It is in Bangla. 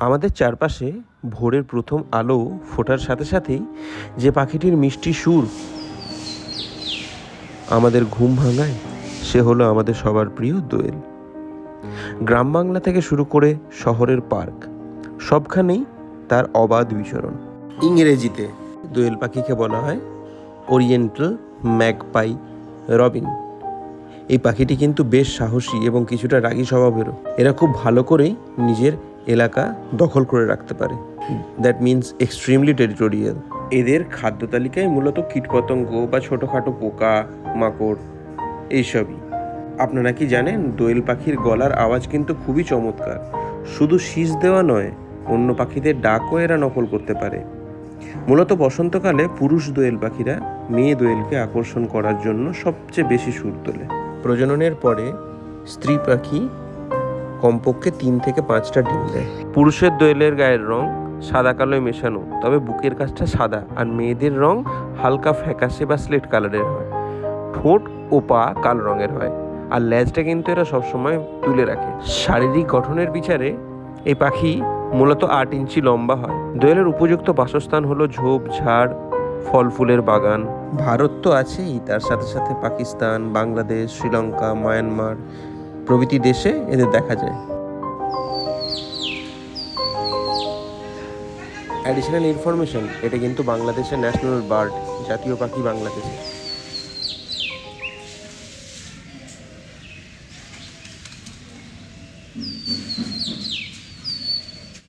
আমাদের চারপাশে ভোরের প্রথম আলো ফোটার সাথে সাথেই যে পাখিটির মিষ্টি সুর আমাদের ঘুম ভাঙায় সে হলো আমাদের সবার প্রিয় দোয়েল। গ্রাম বাংলা থেকে শুরু করে শহরের পার্ক, সবখানেই তার অবাধ বিচরণ। ইংরেজিতে দোয়েল পাখিকে বলা হয় ওরিয়েন্টাল ম্যাগপাই রবিন। এই পাখিটি কিন্তু বেশ সাহসী এবং কিছুটা রাগী স্বভাবেরও। এরা খুব ভালো করেই নিজের এলাকা দখল করে রাখতে পারে। That means extremely territorial. এদের খাদ্য তালিকায় মূলত কীটপতঙ্গ বা ছোটোখাটো পোকা মাকড় এইসবই। আপনারা কি জানেন দোয়েল পাখির গলার আওয়াজ কিন্তু খুবই চমৎকার। শুধু শীষ দেওয়া নয়, অন্য পাখিদের ডাকও এরা নকল করতে পারে। মূলত বসন্তকালে পুরুষ দোয়েল পাখিরা মেয়ে দোয়েলকে আকর্ষণ করার জন্য সবচেয়ে বেশি সুর তোলে। প্রজননের পরে স্ত্রী পাখি কমপক্ষে 3 থেকে 5টা ডিম দেয়। পুরুষের দোয়েলের গায়ের রং সাদা কালোয় মেশানো, তবে বুকের কাছটা সাদা, আর মেয়েদের রং হালকা ফ্যাকাশে বা স্লেট কালারের হয়। ঠোঁট ও পা কালো রঙের হয়, আর লেজটা কিন্তু এরা সবসময় তুলে রাখে। শারীরিক গঠনের বিচারে এই পাখি মূলত 8 ইঞ্চি লম্বা হয়। দোয়েলের উপযুক্ত বাসস্থান হলো ঝোপ ঝাড়, ফল ফুলের বাগান। ভারত তো আছেই, তার সাথে সাথে পাকিস্তান, বাংলাদেশ, শ্রীলঙ্কা, মায়ানমার প্রভৃতি দেশে এদের দেখা যায়। অ্যাডিশনাল ইনফরমেশন, এটা কিন্তু বাংলাদেশের ন্যাশনাল বার্ড, জাতীয় পাখি বাংলাদেশে।